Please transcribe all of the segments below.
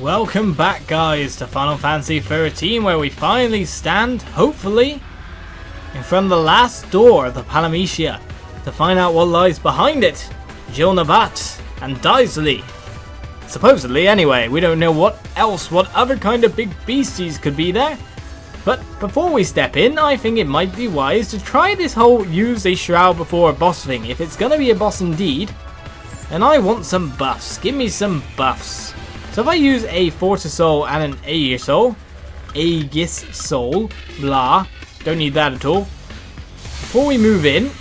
Welcome back, guys, to Final Fantasy 13, where we finally stand, hopefully, in front of the last door of the Palamecia to find out what lies behind it. Jill Nabat and Dysley. Supposedly, anyway. We don't know what other kind of big beasties could be there. But before we step in, I think it might be wise to try this whole use a shroud before a boss thing. If it's gonna be a boss indeed, and I want some buffs. Give me some buffs. So if I use a Fortis Soul and an Aegis Soul, blah, don't need that at all. Before we move in,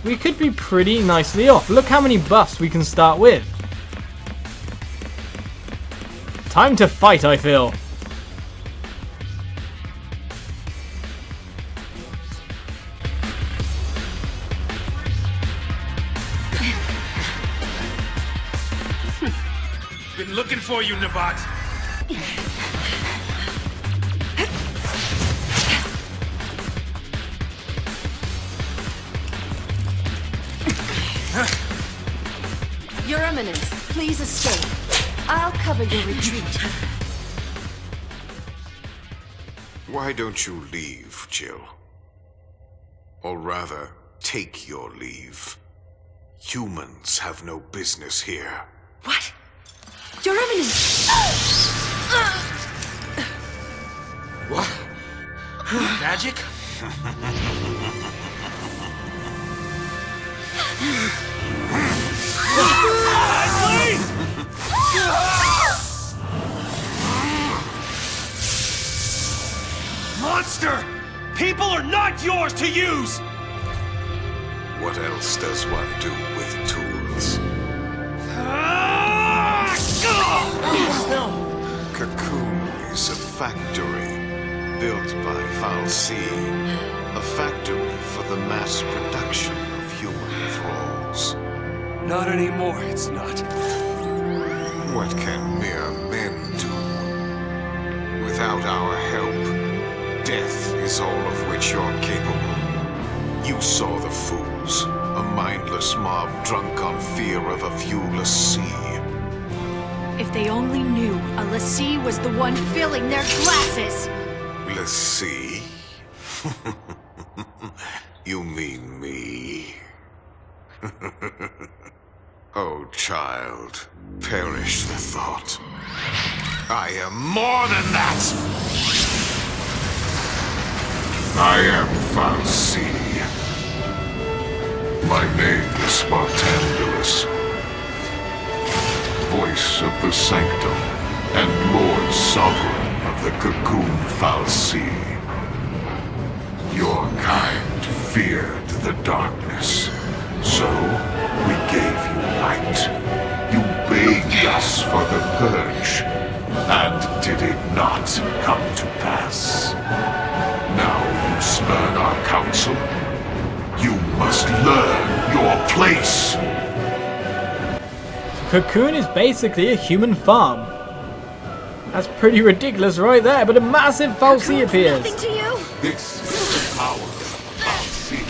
we could be pretty nicely off. Look how many buffs we can start with. Time to fight, I feel. Been looking for you, Nabat. Your Eminence, please escape. I'll cover your retreat. Why don't you leave, Jill? Or rather, take your leave. Humans have no business here. What? Your Eminence! What? Magic? Monster! People are not yours to use! What else does one do with tools? Cocoon is a factory built by Fal'cie. A factory for the mass production of human thralls. Not anymore, it's not. What can mere men do? Without our help, death is all of which you're capable. You saw the fools, a mindless mob drunk on fear of a viewless sea. If they only knew Olizandri was the one filling their glasses! The sea? You mean me? Oh, child, perish the thought. I am more than that! I am Fal'cie. My name is Spartandulus, voice of the Sanctum, and Lord Sovereign of the Cocoon Fal'cie. Your kind feared the darkness, so we gave you light. You begged us for the purge, and did it not come to pass? Now you spurn our counsel. You must learn your place. Cocoon is basically a human farm. That's pretty ridiculous right there, but a massive Fal'cie appears. Nothing to you? This is the power of Fal'cie.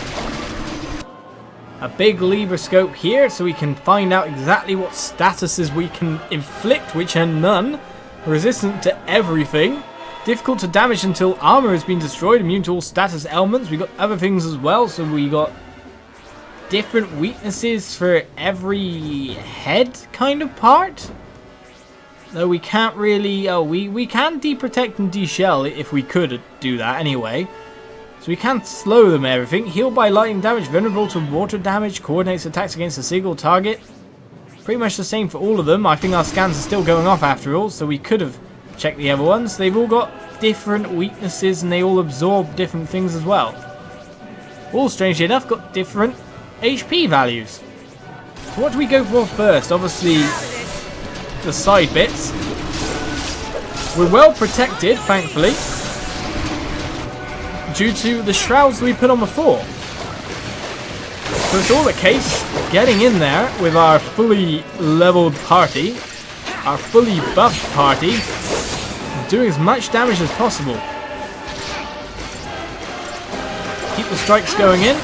A big lever scope here so we can find out exactly what statuses we can inflict, which are none. Resistant to everything. Difficult to damage until armor has been destroyed. Immune to all status elements. We got other things as well, so we got different weaknesses for every head kind of part. Though we can't really... Oh, we can deprotect and de-shell if we could do that anyway. So we can slow them everything. Heal by lightning damage, vulnerable to water damage, coordinates attacks against a single target. Pretty much the same for all of them. I think our scans are still going off after all, so we could have checked the other ones. They've all got different weaknesses and they all absorb different things as well. All, strangely enough, got different HP values. So what do we go for first? Obviously, the side bits. We're well protected, thankfully, due to the shrouds we put on before. So it's all the case getting in there with our fully leveled party, our fully buffed party, doing as much damage as possible. Keep the strikes going in.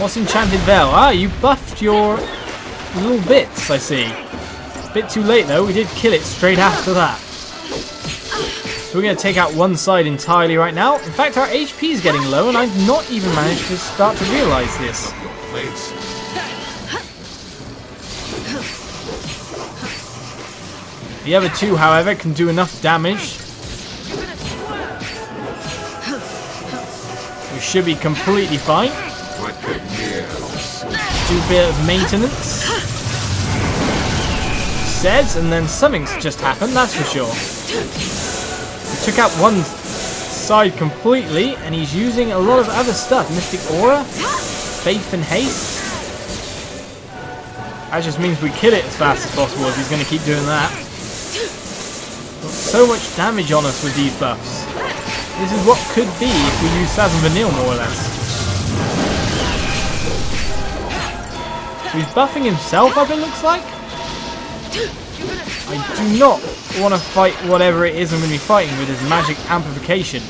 What's Enchanted Veil? Ah, you buffed your little bits, I see. Bit too late though, we did kill it straight after that. So we're going to take out one side entirely right now. In fact, our HP is getting low and I've not even managed to start to realise this. The other two, however, can do enough damage. We should be completely fine. Do a bit of maintenance. Says, and then something's just happened, that's for sure. We took out one side completely, and he's using a lot of other stuff. Mystic Aura, Faith and Haste. That just means we kill it as fast as possible if he's going to keep doing that. Got so much damage on us with these buffs. This is what could be if we use Saz and Vanille more or less. So he's buffing himself up, it looks like. I do not want to fight whatever it is I'm going to be fighting with his magic amplification.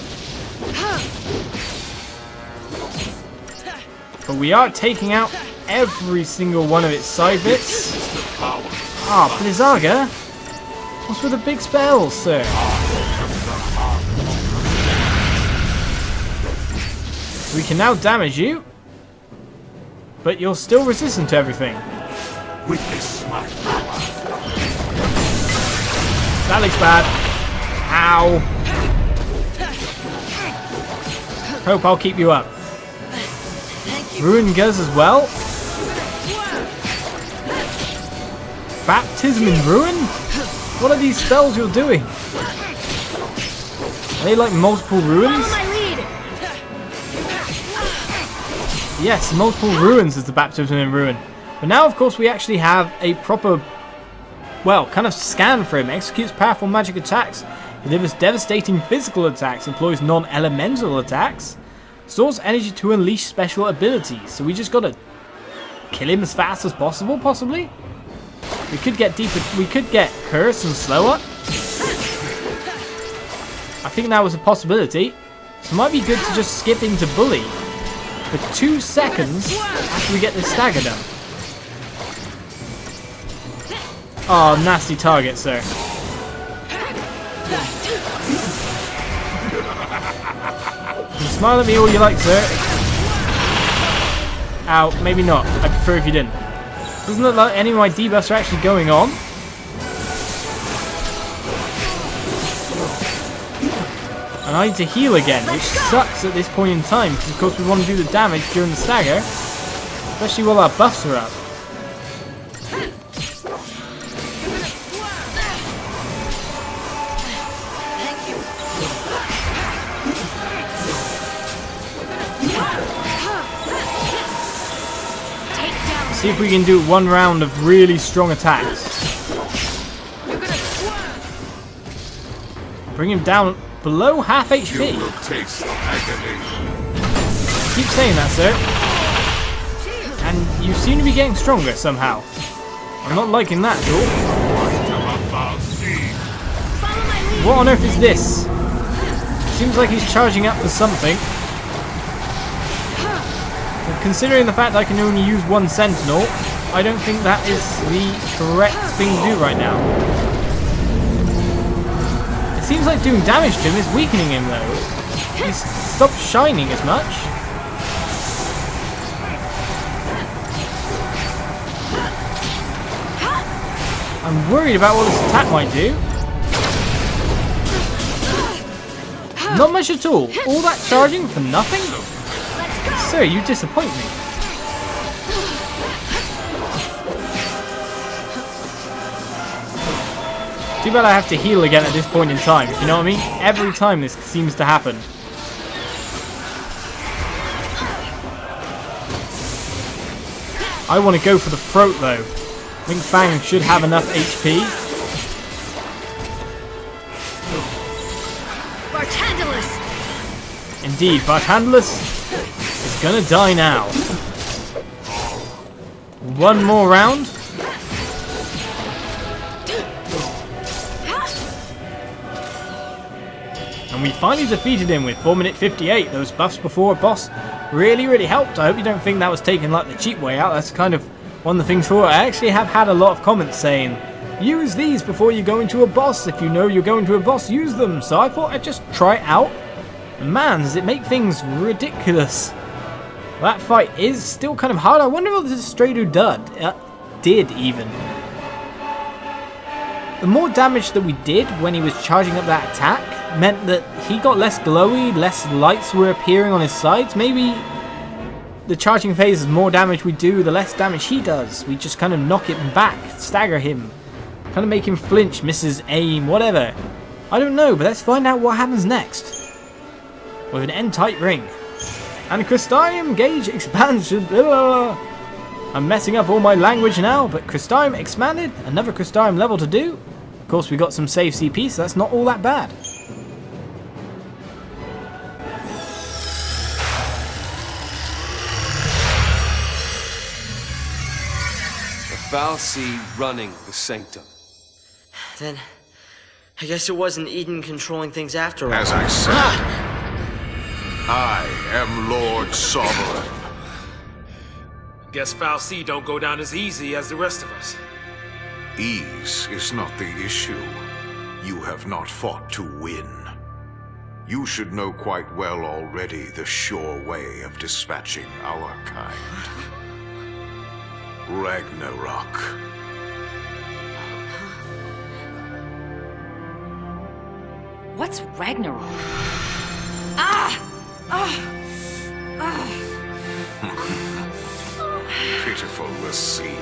But we are taking out every single one of its side bits. Ah, Blizzaga? What's with the big spells, sir? We can now damage you, but you're still resistant to everything. Witness my power. That looks bad. Ow. Hope I'll keep you up. Ruin Guz as well. Baptism in Ruin? What are these spells you're doing? Are they like multiple ruins? Yes, multiple ruins is the Baptism in Ruin. But now, of course, we actually have a proper, well, kind of scan for him. Executes powerful magic attacks, delivers devastating physical attacks, employs non-elemental attacks, stores energy to unleash special abilities. So we just gotta kill him as fast as possible, possibly? We could get deeper, we could get Curse and Slower. I think that was a possibility. So it might be good to just skip into Bully for 2 seconds after we get this stagger done. Oh, nasty target, sir. You can smile at me all you like, sir. Ow, maybe not. I'd prefer if you didn't. Doesn't look like any of my debuffs are actually going on. And I need to heal again, which sucks at this point in time, because of course we want to do the damage during the stagger, especially while our buffs are up. See if we can do one round of really strong attacks. Bring him down below half HP. Keep saying that, sir. And you seem to be getting stronger somehow. I'm not liking that at all. What on earth is this? Seems like he's charging up for something. Considering the fact that I can only use one Sentinel, I don't think that is the correct thing to do right now. It seems like doing damage to him is weakening him though. He's stopped shining as much. I'm worried about what this attack might do. Not much at all. All that charging for nothing? Sir, you disappoint me. Too bad I have to heal again at this point in time, you know what I mean? Every time this seems to happen. I want to go for the throat though. I think Fang should have enough HP. Bartandalus! Indeed, Bartandalus is gonna die now. One more round. And we finally defeated him with 4 minute 58. Those buffs before boss really helped. I hope you don't think that was taken like the cheap way out. That's kind of One of the things for it, I actually have had a lot of comments saying, use these before you go into a boss. If you know you're going to a boss, use them. So I thought I'd just try it out. Man, does it make things ridiculous. That fight is still kind of hard. I wonder what this Stradu did even. The more damage that we did when he was charging up that attack meant that he got less glowy, less lights were appearing on his sides. Maybe the charging phase is more damage we do, the less damage he does. We just kind of knock him back, stagger him, kind of make him flinch, miss his aim, whatever. I don't know, but let's find out what happens next. With an N-type ring. And Crystarium gauge expansion. I'm messing up all my language now, but Crystarium expanded, another Crystarium level to do. Of course, we got some save CP, so that's not all that bad. Fal'cie running the Sanctum. Then, I guess it wasn't Eden controlling things after all. As I said, I am Lord Sovereign. Guess Fal'cie don't go down as easy as the rest of us. Ease is not the issue. You have not fought to win. You should know quite well already the sure way of dispatching our kind. Ragnarok. What's Ragnarok? Pitiful Lassie,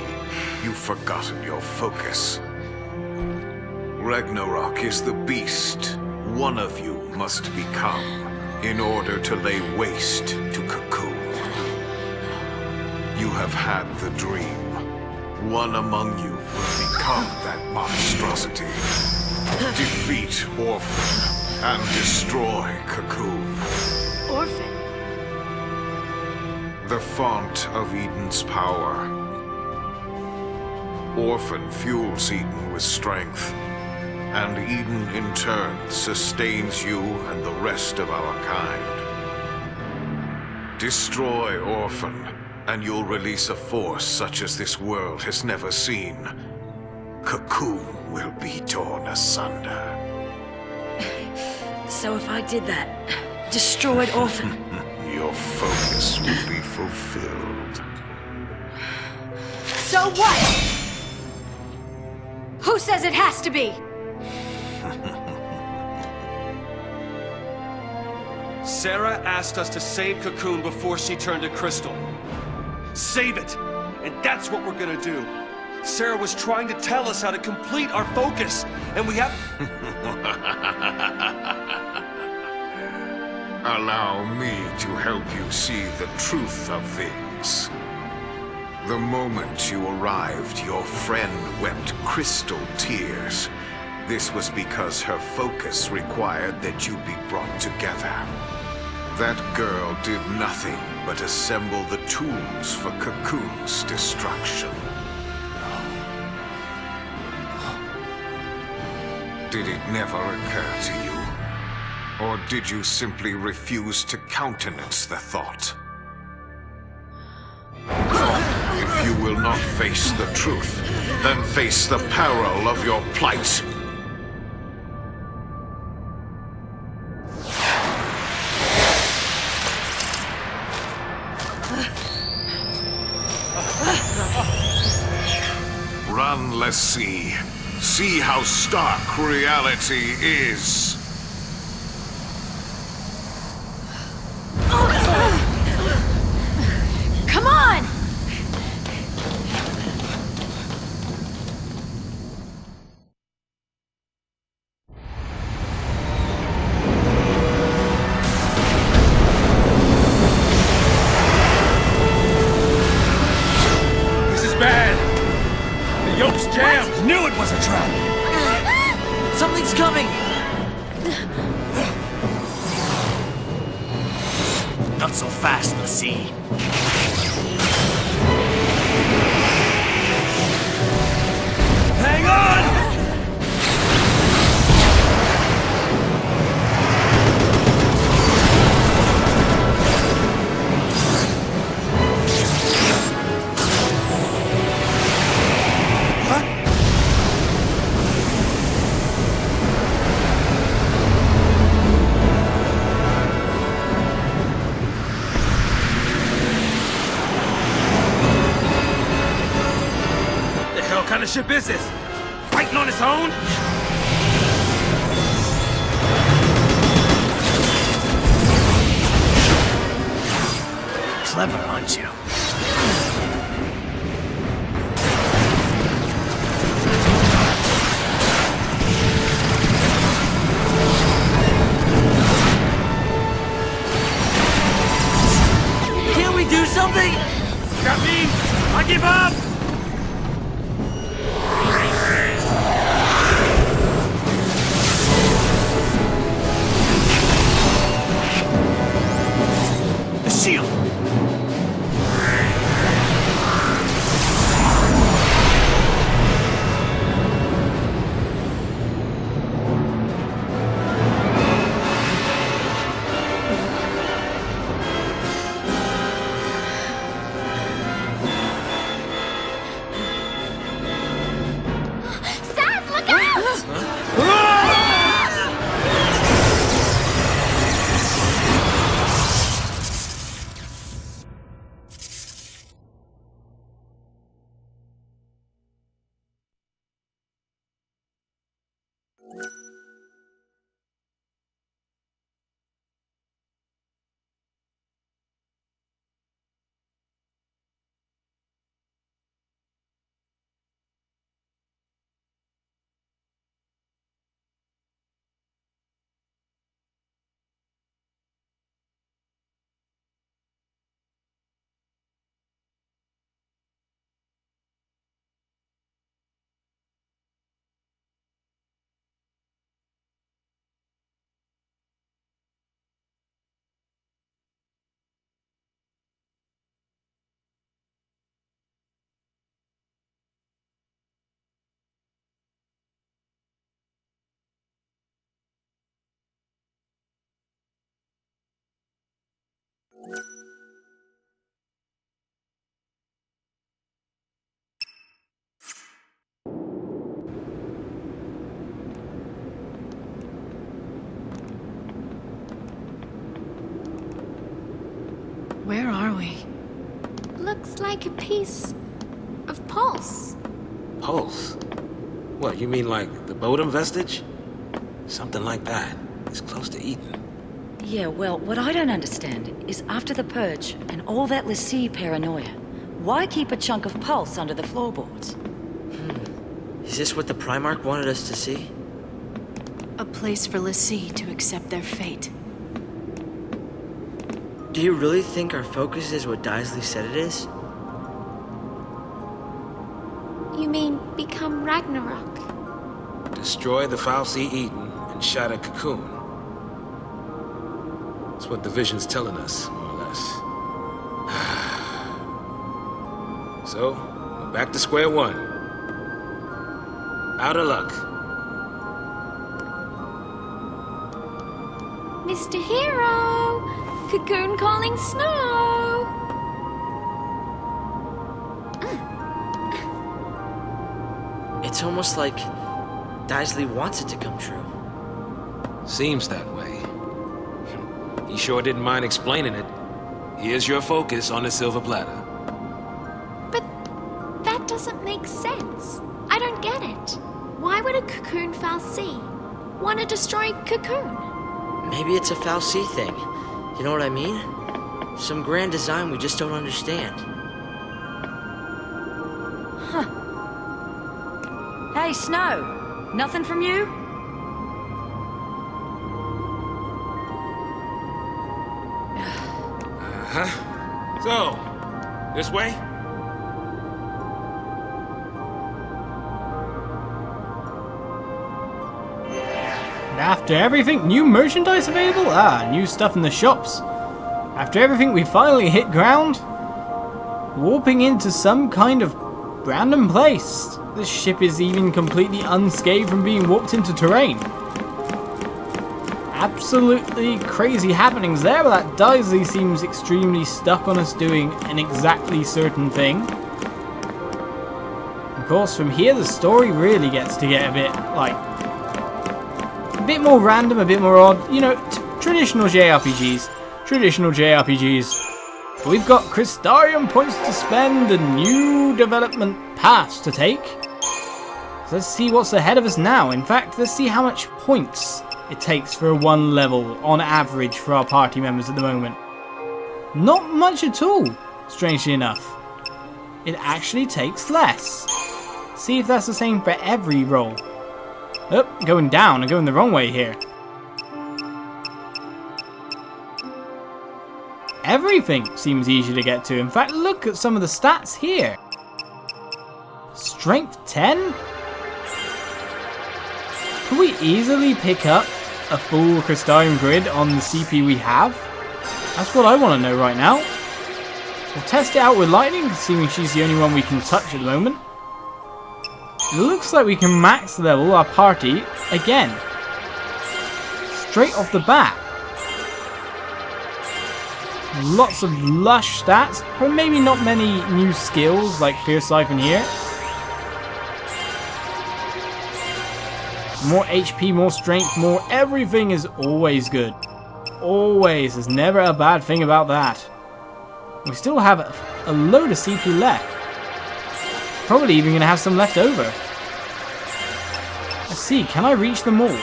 you've forgotten your focus. Ragnarok is the beast one of you must become in order to lay waste to Cocoon. You have had the dream. One among you will become that monstrosity. Defeat Orphan and destroy Cocoon. Orphan? The font of Eden's power. Orphan fuels Eden with strength, and Eden in turn sustains you and the rest of our kind. Destroy Orphan, and you'll release a force such as this world has never seen. Cocoon will be torn asunder. So if I did that, destroyed Orphan, Your focus will be fulfilled. so what? Who says it has to be? Sarah asked us to save Cocoon before she turned to Crystal. Save it! And that's what we're gonna do. Sarah was trying to tell us how to complete our focus, and we have... Allow me to help you see the truth of things. The moment you arrived, your friend wept crystal tears. This was because her focus required that you be brought together. That girl did nothing but assemble the tools for Cocoon's destruction. Did it never occur to you? Or did you simply refuse to countenance the thought? If you will not face the truth, then face the peril of your plight. Run, let's see. See how stark reality is. Come on! This is bad! The yoke's jammed! Knew it was a trap! Something's coming! Not so fast, Fal'cie. Hang on! kind of ship is this? Fighting on its own? Clever, aren't you? Can't we do something? That means I give up! The shield! Saz, look out! Where are we? Looks like a piece of pulse. Pulse? What, you mean like the Bodum vestige? Something like that. It's close to Eden. Yeah, well, what I don't understand is after the purge and all that Lassie paranoia, why keep a chunk of pulse under the floorboards? Is this what the Primarch wanted us to see? A place for Lassie to accept their fate. Do you really think our focus is what Dysley said it is? You mean become Ragnarok? Destroy the Fal'cie Eden and shatter Cocoon. That's what the vision's telling us, more or less. So, we're back to square one. Out of luck. Mr. Hero! Cocoon calling snow! It's almost like Dysley wants it to come true. Seems that way. He sure didn't mind explaining it. Here's your focus on the silver platter. But that doesn't make sense. I don't get it. Why would a Cocoon Fal'cie want to destroy Cocoon? Maybe it's a Fal'cie thing. You know what I mean? Some grand design we just don't understand. Hey, Snow! Nothing from you? So, this way? And after everything, new merchandise available? Ah, new stuff in the shops. After everything, we finally hit ground. Warping into some kind of random place. This ship is even completely unscathed from being warped into terrain. Absolutely crazy happenings there, but that Dysley seems extremely stuck on us doing an exactly certain thing. Of course, from here the story really gets to get a bit, like, a bit more random, a bit more odd. You know, traditional JRPGs. Traditional JRPGs. We've got Crystarium points to spend and new development paths to take. So let's see what's ahead of us now. In fact, let's see how much points it takes for one level on average for our party members at the moment. Not much at all, strangely enough. It actually takes less. See if that's the same for every roll. Oh, going down. I'm going the wrong way here. Everything seems easy to get to. In fact, look at some of the stats here. Strength 10? Can we easily pick up a full crystalline grid on the CP we have? That's what I want to know right now. We'll test it out with lightning, assuming she's the only one we can touch at the moment. It looks like we can max level our party again. Straight off the bat. Lots of lush stats, but maybe not many new skills like Fierce Siphon here. More HP, more strength, more everything is always good. Always. There's never a bad thing about that. We still have a load of CP left. Probably even going to have some left over. Let's see, can I reach them all?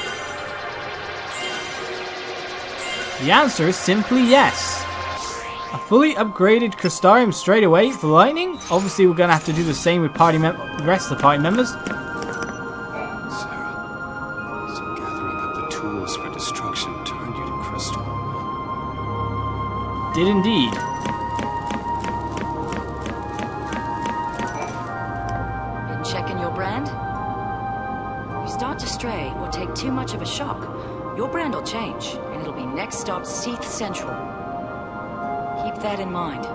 The answer is simply yes. A fully upgraded Crystarium straight away for lightning. Obviously we're going to have to do the same with the rest of the party members. Sarah, so gathering up the tools for destruction turned you to Crystal. Did indeed. Been checking your brand? You start to stray or take too much of a shock, your brand will change, and it'll be next stop Seath Central. Keep that in mind.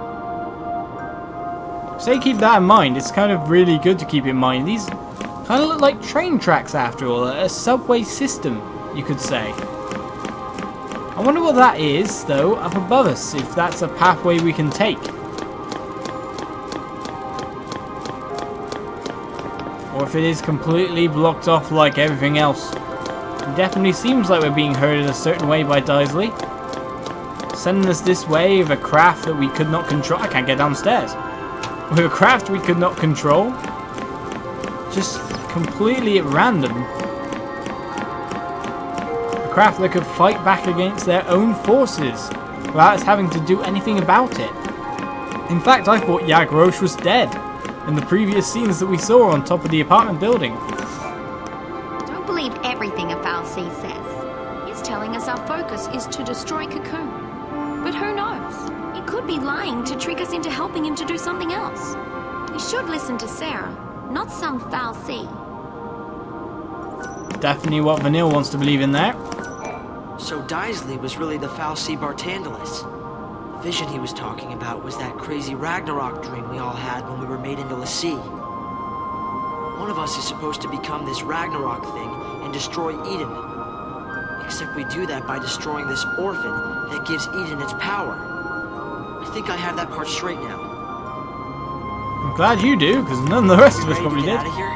Say keep that in mind. It's kind of really good to keep in mind. These kind of look like train tracks after all. A subway system, you could say. I wonder what that is, though, up above us, if that's a pathway we can take. Or if it is completely blocked off like everything else. It definitely seems like we're being herded a certain way by Dysley. Sending us this way with a craft that we could not control. I can't get downstairs. With a craft we could not control. Just completely at random. A craft that could fight back against their own forces without us having to do anything about it. In fact, I thought Yagrosh was dead in the previous scenes that we saw on top of the apartment building. Don't believe everything a Fal'cie says. He's telling us our focus is to destroy Cocoon. But who knows? He could be lying to trick us into helping him to do something else. We should listen to Sarah, not some Fal'cie. Definitely what Vanille wants to believe in there. So Dysley was really the Fal'cie Bartandalus. The vision he was talking about was that crazy Ragnarok dream we all had when we were made into l'Cie. One of us is supposed to become this Ragnarok thing and destroy Eden. Except we do that by destroying this orphan that gives Eden its power. I think I have that part straight now. I'm glad you do, because none of the rest of us probably did. Out of here?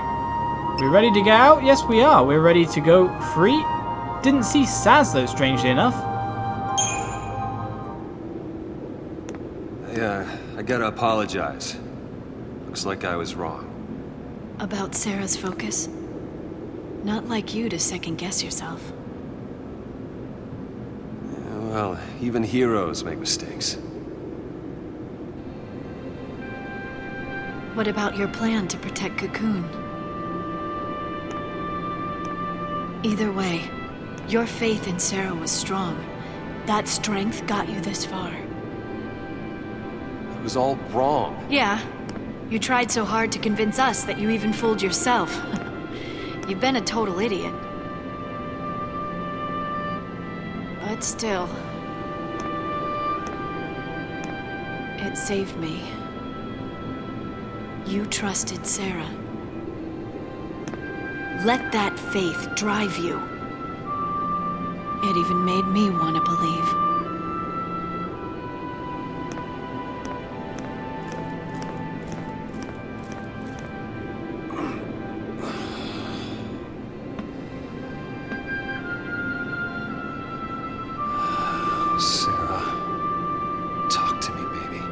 We ready to get out? Yes, we are. We're ready to go free. Didn't see Saz, though, strangely enough. Yeah, I gotta apologize. Looks like I was wrong. About Sarah's focus? Not like you to second-guess yourself. Yeah, well, even heroes make mistakes. What about your plan to protect Cocoon? Either way, your faith in Sarah was strong. That strength got you this far. It was all wrong. Yeah. You tried so hard to convince us that you even fooled yourself. You've been a total idiot. But still... it saved me. You trusted Sarah. Let that faith drive you. It even made me want to believe. Sarah, talk to me, baby.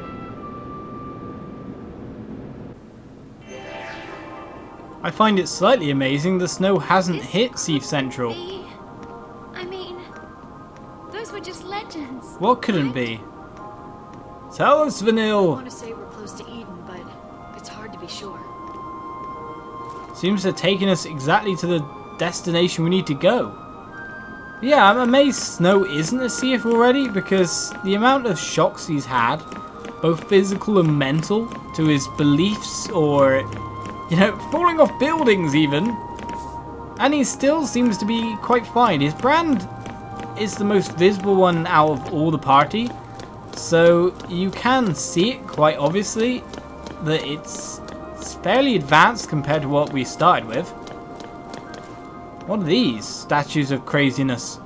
I find it slightly amazing the snow hasn't hit Seath Central. I mean, those were just legends. What couldn't be? Tell us, Vanille! I want to say we're close to Eden, but it's hard to be sure. Seems to have taken us exactly to the destination we need to go. Yeah, I'm amazed Snow isn't a Seath already, because the amount of shocks he's had, both physical and mental, to his beliefs or, you know, falling off buildings even, and he still seems to be quite fine. His brand is the most visible one out of all the party, so you can see it quite obviously that it's fairly advanced compared to what we started with. What are these? Statues of craziness.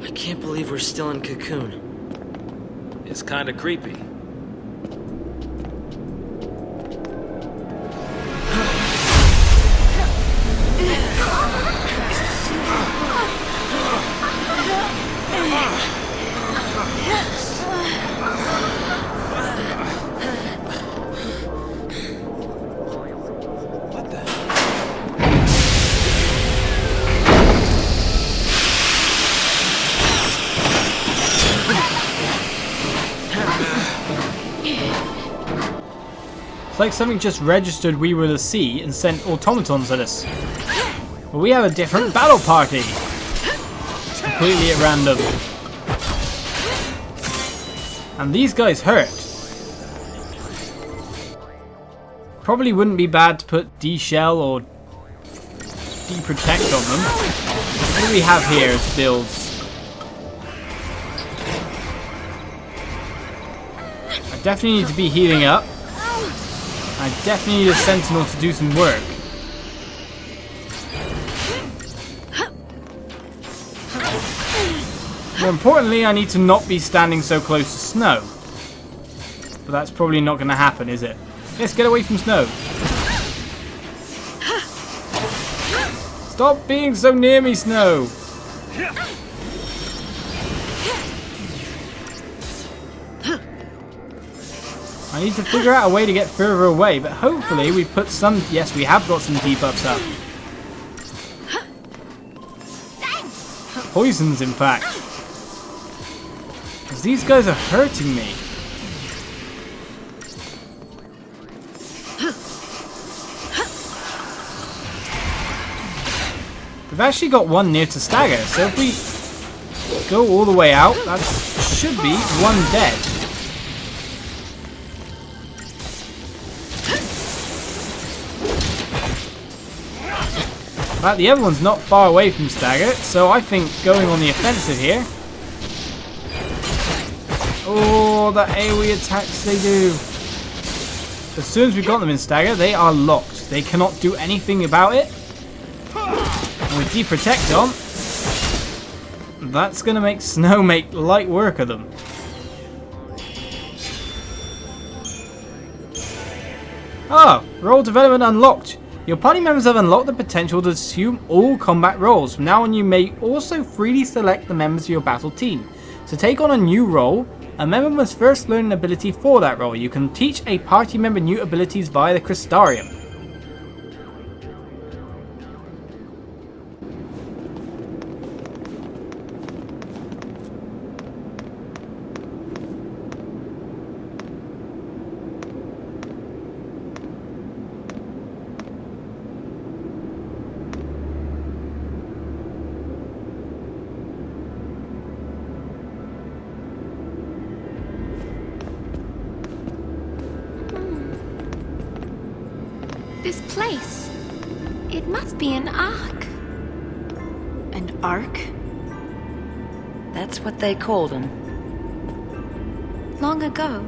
I can't believe we're still in Cocoon. It's kind of creepy. It's like something just registered we were the sea and sent automatons at us. But we have a different battle party. Completely at random. And these guys hurt. Probably wouldn't be bad to put D-Shell or D-Protect on them. What do we have here as builds? I definitely need to be healing up. I definitely need a Sentinel to do some work. More importantly, I need to not be standing so close to Snow. But that's probably not going to happen, is it? Let's get away from Snow. Stop being so near me, Snow. I need to figure out a way to get further away, but hopefully we put some... Yes, we have got some debuffs up. Poisons, in fact. Because these guys are hurting me. We've actually got one near to stagger, so if we go all the way out, that should be one dead. But the other one's not far away from stagger, so I think going on the offensive here. Oh, the AoE attacks they do. As soon as we've got them in stagger, they are locked. They cannot do anything about it. And with D-Protect on, that's going to make Snow make light work of them. Ah, role development unlocked. Your party members have unlocked the potential to assume all combat roles. From now on, you may also freely select the members of your battle team. To take on a new role, a member must first learn an ability for that role. You can teach a party member new abilities via the Crystarium. This place. It must be an ark. An ark? That's what they called them. Long ago,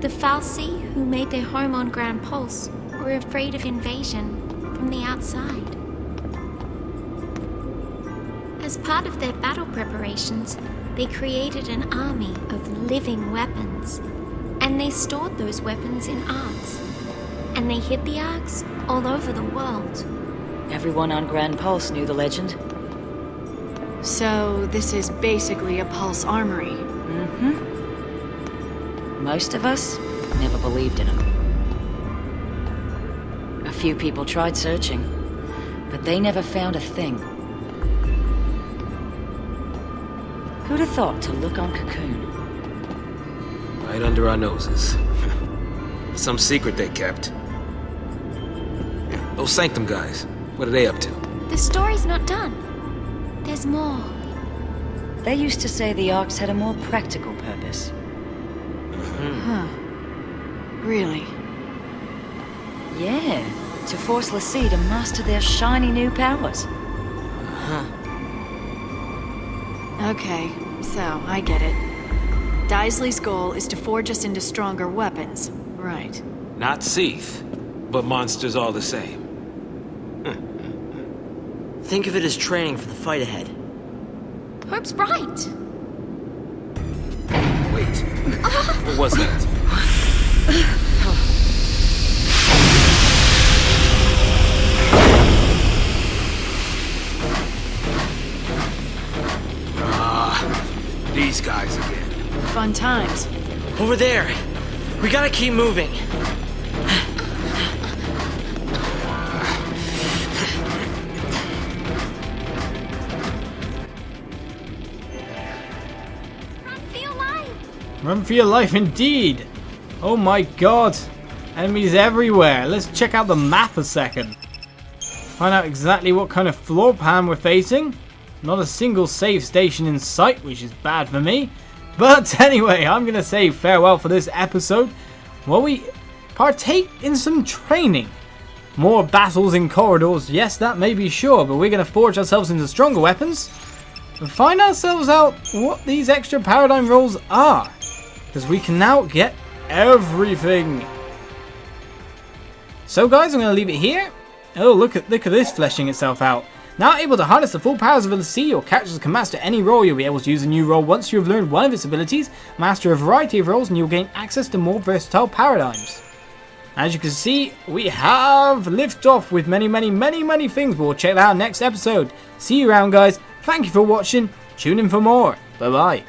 the Fal'cie who made their home on Grand Pulse were afraid of invasion from the outside. As part of their battle preparations, they created an army of living weapons, and they stored those weapons in arks. And they hid the arks all over the world. Everyone on Grand Pulse knew the legend. So, this is basically a pulse armory. Most of us never believed in them. A few people tried searching, but they never found a thing. Who'd have thought to look on Cocoon? Right under our noses. Some secret they kept. Those Sanctum guys, what are they up to? The story's not done. There's more. They used to say the Arks had a more practical purpose. Really? Yeah, to force l'Cie to master their shiny new powers. Okay, so I get it. Dysley's goal is to forge us into stronger weapons. Right. Not Seath, but monsters all the same. Think of it as training for the fight ahead. Hope's right. Wait, what was that? These guys again. Fun times. Over there! We gotta keep moving. Run for your life indeed! Oh my god! Enemies everywhere! Let's check out the map a second. Find out exactly what kind of floor plan we're facing. Not a single save station in sight, which is bad for me. But anyway, I'm going to say farewell for this episode, while we partake in some training. More battles in corridors, yes, that may be sure, but we're going to forge ourselves into stronger weapons and find ourselves out what these extra paradigm rolls are. Because we can now get everything. So guys, I'm going to leave it here. Oh, look at this fleshing itself out. Now able to harness the full powers of l'Cie, your characters can master any role. You'll be able to use a new role once you have learned one of its abilities, master a variety of roles, and you'll gain access to more versatile paradigms. As you can see, we have lifted off with many things, but we'll check that out next episode. See you around, guys. Thank you for watching. Tune in for more. Bye bye.